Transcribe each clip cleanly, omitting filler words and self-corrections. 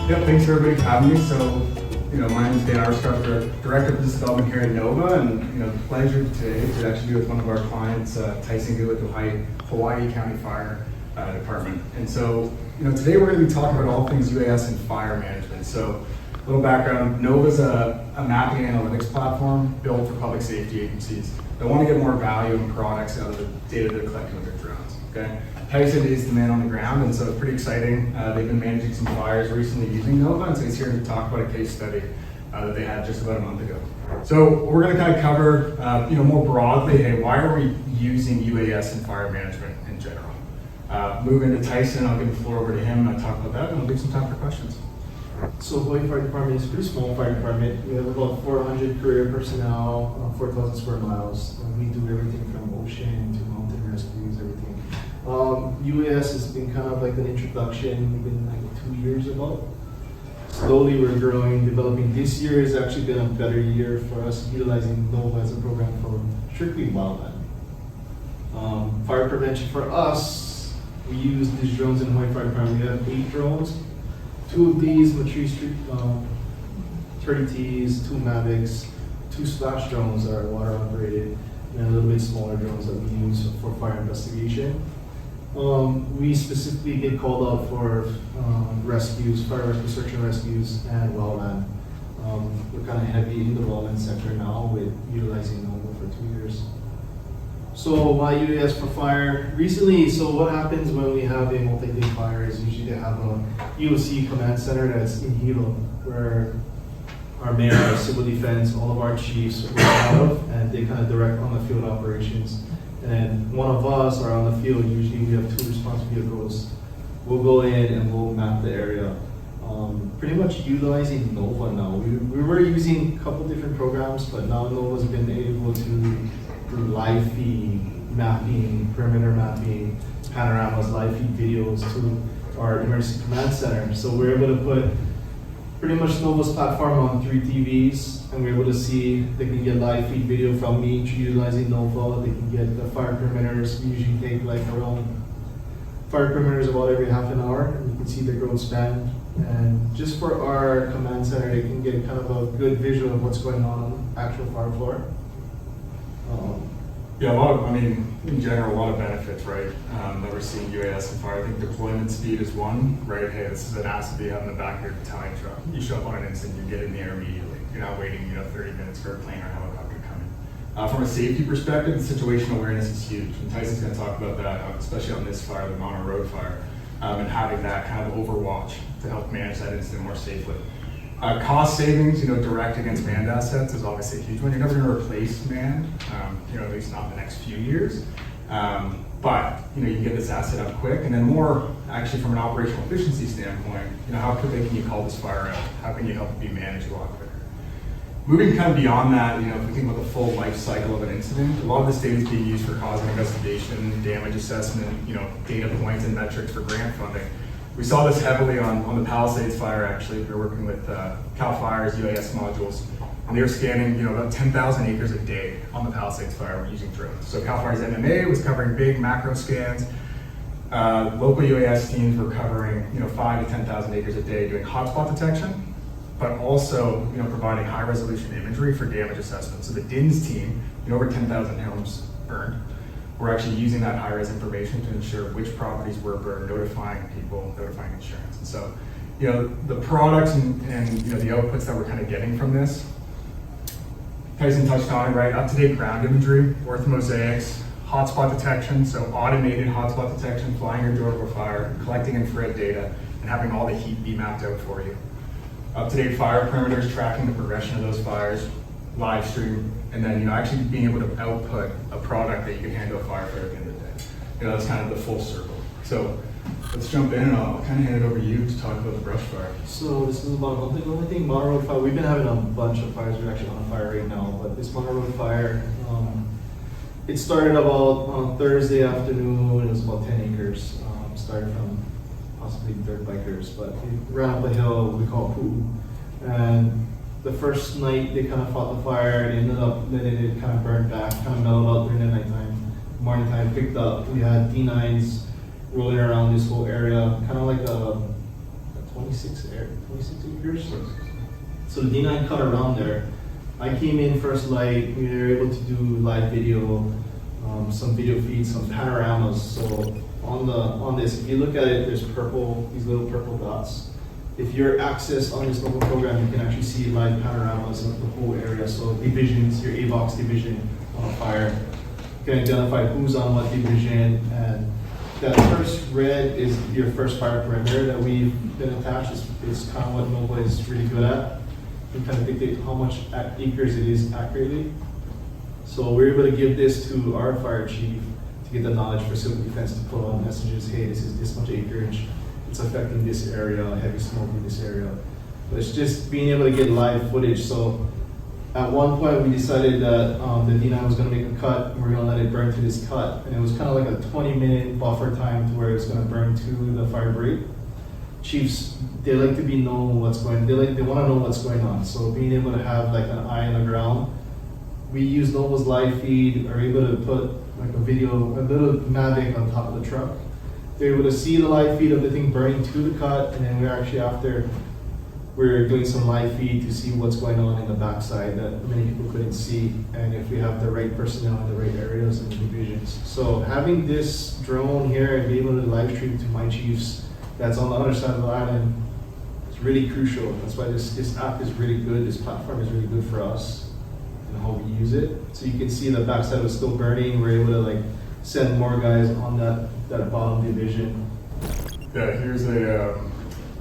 Yep, thanks for everybody for having me. So, my name is Daan Arscott, Director of Business Development here at Nova, and the pleasure today to actually be with one of our clients, Tyson Goo with the Hawai'i Fire Department. And so, today we're going to be talking about all things UAS and fire management. So, a little background: Nova's a mapping and analytics platform built for public safety agencies that want to get more value and products out of the data they're collecting with their drones. Okay. Tyson is the man on the ground, and so it's pretty exciting. They've been managing some fires recently using Nova, and so he's here to talk about a case study that they had just about a month ago. So we're going to kind of cover, more broadly, hey, why are we using UAS in fire management in general? Move into Tyson, I'll give the floor over to him, and I'll talk about that, and I'll leave some time for questions. So Hawai'i Fire Department is a pretty small fire department. We have about 400 career personnel, 4,000 square miles. We do everything from ocean to mountain rescues, everything. UAS has been kind of like an introduction, maybe like 2 years ago. Slowly we're growing, developing. This year has actually been a better year for us, utilizing Nova as a program for strictly wildland. Fire prevention for us, we use these drones in Hawai'i Fire Department. We have 8 drones. 2 of these, Matrice 30Ts, 2 Mavics, 2 splash drones that are water operated, and a little bit smaller drones that we use for fire investigation. We specifically get called out for rescues, fire rescue, search and rescues, and wildland. We're kind of heavy in the wildland sector now with utilizing Nova for 2 years. So why UAS for fire? Recently, so what happens when we have a multi-day fire is usually they have a EOC command center that's in Hilo, where our mayor, our civil defense, all of our chiefs work out of, and they kind of direct on the field operations. And one of us are on the field. Usually we have 2 response vehicles. We'll go in and we'll map the area. Pretty much utilizing Nova now. We were using a couple different programs, but now Nova's been able to do live feed mapping, perimeter mapping, panoramas, live feed videos to our emergency command center. So we're able to put pretty much Nova's platform on 3 TVs, and we're able to see, they can get live feed video from me utilizing Nova. They can get the fire perimeters. We usually take like around fire perimeters about every half an hour, and you can see the growth span. And just for our command center, they can get kind of a good visual of what's going on the actual fire floor. In general, a lot of benefits, right? That we're seeing UAS and fire. I think deployment speed is one, right? Hey, this is an asset you have in the back of your battalion truck. You show up on an instant, you get in the air immediately. You're not waiting, 30 minutes for a plane or a helicopter coming. From a safety perspective, the situational awareness is huge. And Tyson's going to talk about that, especially on this fire, the Mono Road fire, and having that kind of overwatch to help manage that incident more safely. Cost savings, direct against manned assets is obviously a huge one. You're never going to replace manned, at least not in the next few years. But you can get this asset up quick, and then more actually from an operational efficiency standpoint, how quickly can you call this fire out? How can you help it be managed a lot quicker? Moving kind of beyond that, if we think about the full life cycle of an incident, a lot of this data is being used for cause investigation, damage assessment, data points and metrics for grant funding. We saw this heavily on the Palisades fire, actually. We were working with CAL FIRE's UAS modules, and they were scanning about 10,000 acres a day on the Palisades fire using drones. So CAL FIRE's MMA was covering big macro scans. Local UAS teams were covering 5 to 10,000 acres a day doing hotspot detection, but also providing high resolution imagery for damage assessment. So the DINS team, over 10,000 homes burned, we're actually using that high-res information to ensure which properties were burned, notifying people, notifying insurance. And so, the products and the outputs that we're kind of getting from this, Tyson touched on it, right? Up-to-date ground imagery, orthomosaics, hotspot detection, so automated hotspot detection, flying your door over fire, collecting infrared data, and having all the heat be mapped out for you. Up-to-date fire perimeters, tracking the progression of those fires, live stream, and then actually being able to output a product that you can hand to a firefighter at the end of the day. That's kind of the full circle. So let's jump in, and I'll kind of hand it over to you to talk about the brush fire. So this is about a month ago, I think. Mono Road fire. We've been having a bunch of fires. We're actually on a fire right now, but this Mono Road fire, it started about on Thursday afternoon. It was about 10 acres. Started from possibly dirt bikers, but it ran up a hill we call Poo, and the first night they kind of fought the fire. They ended up letting it kind of burn back, kind of mellowed out during the nighttime. Morning time picked up. We had D9s rolling around this whole area, kind of like a 26 acres. So the D9 cut around there. I came in first light. We were able to do live video, some video feeds, some panoramas. So on this, if you look at it, there's purple, these little purple dots. If you're accessed on this local program, you can actually see live panoramas of the whole area. So divisions, your AVOX division on a fire. You can identify who's on what division, and that first red is your first fire perimeter that we've been attached. It's kind of what NOVA is really good at. You kind of dictate how much acres it is accurately. So we're able to give this to our fire chief to get the knowledge for civil defense to put on messages. Hey, this is this much acreage. It's affecting this area, heavy smoke in this area. But it's just being able to get live footage. So at one point we decided that the D9 was going to make a cut and we're going to let it burn to this cut. And it was kind of like a 20-minute buffer time to where it's going to burn to the fire break. Chiefs, they like to be known what's going. They want to know what's going on. So being able to have like an eye on the ground, we use Nova's live feed, are able to put like a video, a little Mavic on top of the truck. They're able to see the live feed of the thing burning to the cut, and then we're actually we're doing some live feed to see what's going on in the backside that many people couldn't see, and if we have the right personnel in the right areas and divisions. So having this drone here and be able to live stream to my chiefs that's on the other side of the island is really crucial. That's why this app is really good, this platform is really good for us and how we use it. So you can see the backside was still burning. We're able to like send more guys on that bottom division. Yeah, here's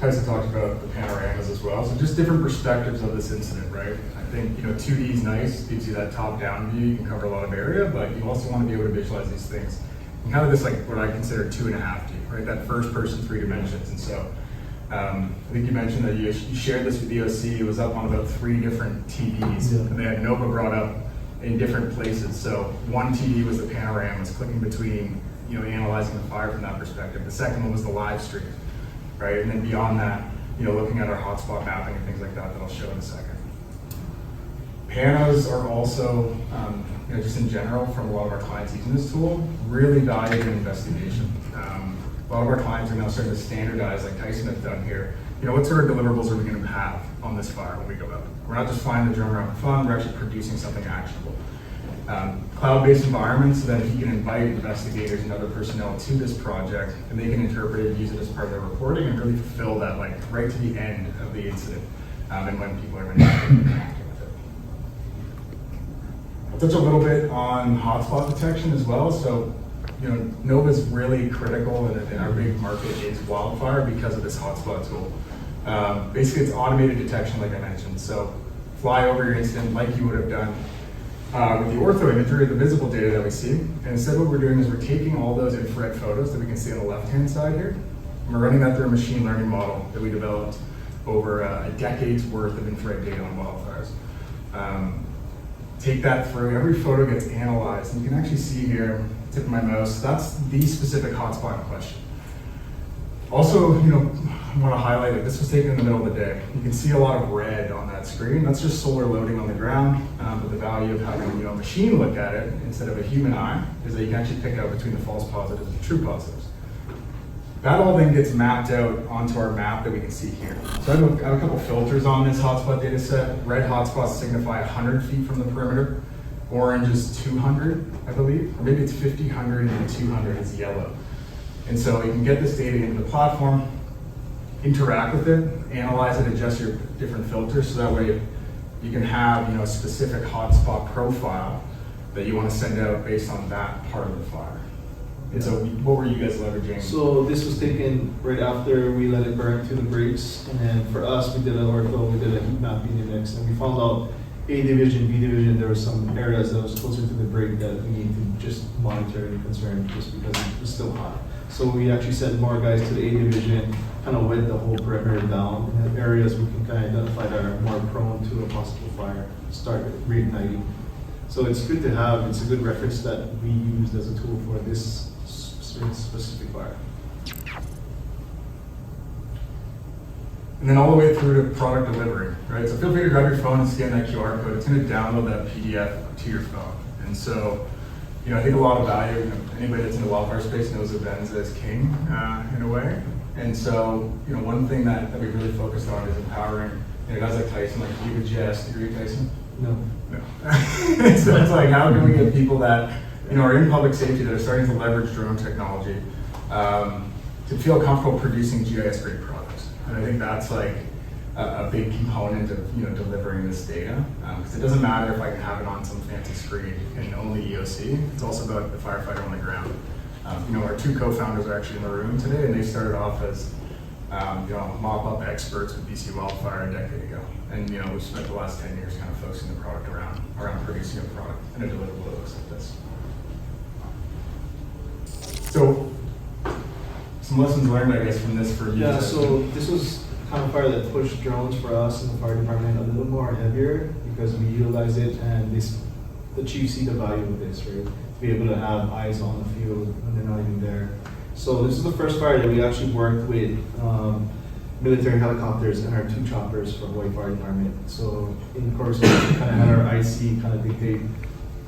Tyson talked about the panoramas as well. So just different perspectives of this incident, right? I think 2D is nice, gives you that top-down view. You can cover a lot of area, but you also want to be able to visualize these things. And kind of this, like what I consider 2.5D, right? That first person, 3 dimensions. And so I think you mentioned that you shared this with DOC. It was up on about 3 different TVs, and they had NOVA brought up in different places. So one TV was the panoramas, clicking between, analyzing the fire from that perspective. The second one was the live stream, right? And then beyond that, looking at our hotspot mapping and things like that I'll show in a second. Panos are also, just in general, from a lot of our clients using this tool, really valued in investigation. A lot of our clients are now starting to standardize, like Tyson has done here. What sort of deliverables are we going to have on this fire when we go out? We're not just flying the drone around for fun, we're actually producing something actionable. Cloud-based environments, so that he can invite investigators and other personnel to this project, and they can interpret it, use it as part of their reporting, and really fulfill that, like right to the end of the incident, and when people are interacting with it. I'll touch a little bit on hotspot detection as well. So, NOVA is really critical in our big market is wildfire because of this hotspot tool. Basically, it's automated detection, like I mentioned. So, fly over your incident like you would have done with the ortho imagery, the visible data that we see. And instead what we're doing is we're taking all those infrared photos that we can see on the left-hand side here, and we're running that through a machine learning model that we developed over a decade's worth of infrared data on wildfires. Take that through, every photo gets analyzed, and you can actually see here, tip of my mouse, that's the specific hotspot in question. Also, I want to highlight that this was taken in the middle of the day. You can see a lot of red on that screen. That's just solar loading on the ground. But the value of having a machine look at it instead of a human eye is that you can actually pick out between the false positives and the true positives. That all then gets mapped out onto our map that we can see here. So I have a couple filters on this hotspot data set. Red hotspots signify 100 feet from the perimeter. Orange is 200, I believe. Or maybe it's 50, 100, and 200 is yellow. And so you can get this data into the platform, interact with it, analyze it, adjust your different filters, so that way you can have a specific hotspot profile that you want to send out based on that part of the fire. And so what were you guys leveraging? So this was taken right after we let it burn to the breaks, and then for us we did an ortho, we did a heat mapping index, and we found out A division, B division, there were some areas that was closer to the break that we need to just monitor and concern just because it was still hot. So we actually sent more guys to the A division, kind of wet the whole perimeter down, and have areas we can kind of identify that are more prone to a possible fire, start reigniting. So it's good to have, it's a good reference that we used as a tool for this specific fire. And then all the way through to product delivery, right? So feel free to grab your phone and scan that QR code. It's going to download that PDF to your phone. And so, I think a lot of value, anybody that's in the wildfire space knows that Venza is king in a way. And so, one thing that we really focused on is empowering, guys like Tyson, like you with GIS degree, Tyson? No. No. So it's like, how can we get people that, are in public safety that are starting to leverage drone technology to feel comfortable producing GIS grade products? And I think that's like a big component of, delivering this data. Because it doesn't matter if I can have it on some fancy screen and only EOC. It's also about the firefighter on the ground. Our two co-founders are actually in the room today, and they started off as mop-up experts with BC Wildfire a decade ago. And we've spent the last 10 years kind of focusing the product around producing a product and a deliverable that looks like this. So, some lessons learned, I guess, from this for you. Yeah, so this was kind of fire that pushed drones for us in the fire department a little more heavier because we utilize it, and the chiefs see the value of this, right? To be able to have eyes on the field when they're not even there. So this is the first fire that we actually worked with military helicopters and our 2 choppers for Hawai'i Fire Department. So in course, we kind of had our IC kind of dictate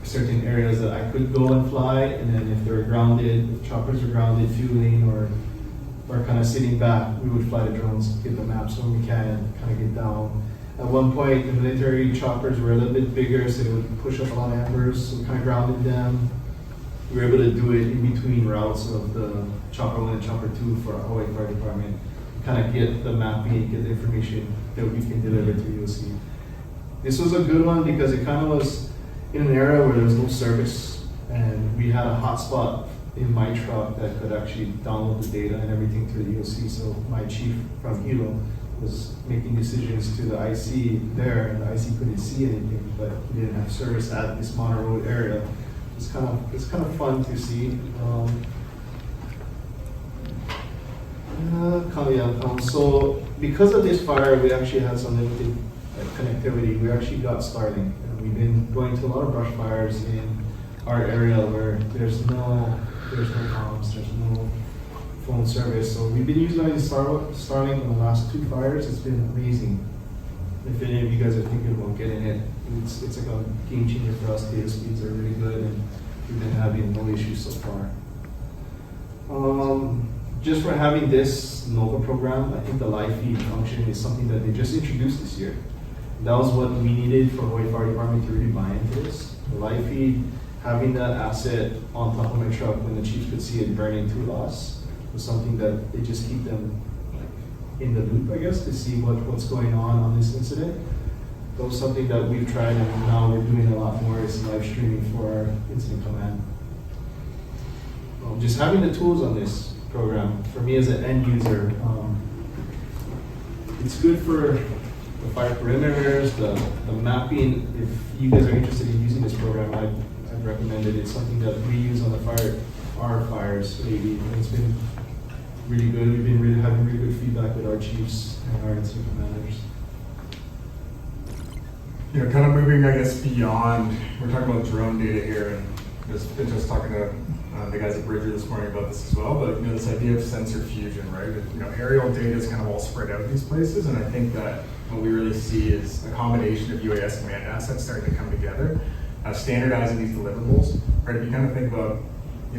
certain areas that I could go and fly, and then if they were grounded, if choppers were grounded, fueling, or kind of sitting back, we would fly the drones, get the maps when we can, kind of get down. At one point, the military choppers were a little bit bigger, so they would push up a lot of embers, so we kind of grounded them. We were able to do it in between routes of the chopper 1 and chopper 2 for our Hawai'i Fire Department. Kind of get the mapping, get the information that we can deliver to EOC. This was a good one because it kind of was in an era where there was no service, and we had a hotspot in my truck that could actually download the data and everything to the EOC. So my chief from Hilo was making decisions to the IC there, and the IC couldn't see anything, but he didn't have service at this Monterey Road area. It's kind of fun to see. So because of this fire, we actually had some limited connectivity. We actually got Starlink, and we've been going to a lot of brush fires in our area where there's no comms, there's no phone service. So we've been using Starlink on the last 2 fires. It's been amazing. If any of you guys are thinking about getting it, it's like a game changer for us. Data speeds are really good, and we've been having no issues so far. Just for having this NOVA program, I think the live feed function is something that they just introduced this year. That was what we needed for Hawai'i Fire Department to really buy into this. The live feed, having that asset on top of my truck when the chiefs could see it burning to us, was something that they just keep them in the loop, I guess, to see what's going on this incident. That was something that we've tried, and now we're doing a lot more is live streaming for our incident command. Just having the tools on this program, for me as an end user, it's good for the fire perimeters, the mapping. If you guys are interested in using this program, I'd recommend it. It's something that we use on our fires lately, and it's been really good. We've been having really good feedback with our chiefs and our incident commanders. Kind of moving, I guess, beyond, we're talking about drone data here, and just talking to the guys at Bridger this morning about this as well, but this idea of sensor fusion, right? Aerial data is kind of all spread out in these places, and I think that what we really see is a combination of UAS command assets starting to come together, standardizing these deliverables, right? If you kind of think about,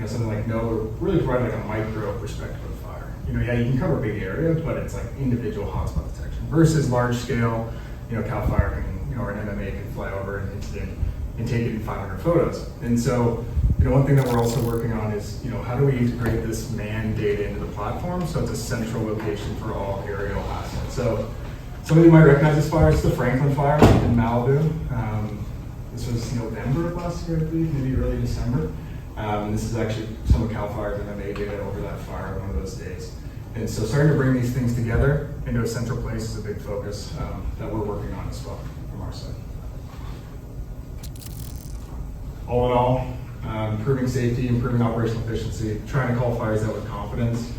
something like NOVA really provide like a micro perspective of fire. Yeah, you can cover a big area, but it's like individual hotspot detection versus large scale, CAL FIRE can, or an MMA can fly over an incident and take it in 500 photos. And so, one thing that we're also working on is, how do we integrate this man data into the platform so it's a central location for all aerial assets. So some of you might recognize this fire. It's the Franklin fire in Malibu. This was November of last year, I believe, maybe early December. And this is actually some of CAL FIRE's MMA data over that fire one of those days. And so starting to bring these things together into a central place is a big focus that we're working on as well from our side. All in all, improving safety, improving operational efficiency, trying to call fires out with confidence.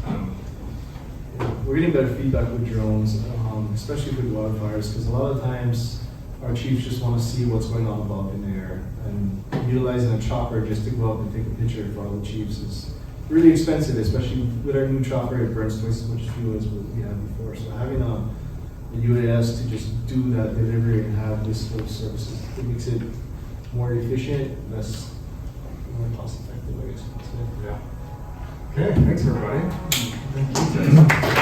We're getting better feedback with drones, especially with wildfires, because a lot of times our chiefs just want to see what's going on above in the air, and utilizing a chopper just to go up and take a picture for all the chiefs is really expensive, especially with our new chopper. It burns twice as much fuel as what we had before. So having a UAS to just do that delivery and have this whole services, it makes it more efficient, more cost effective, I guess. Yeah. Okay, thanks everybody. Thank you.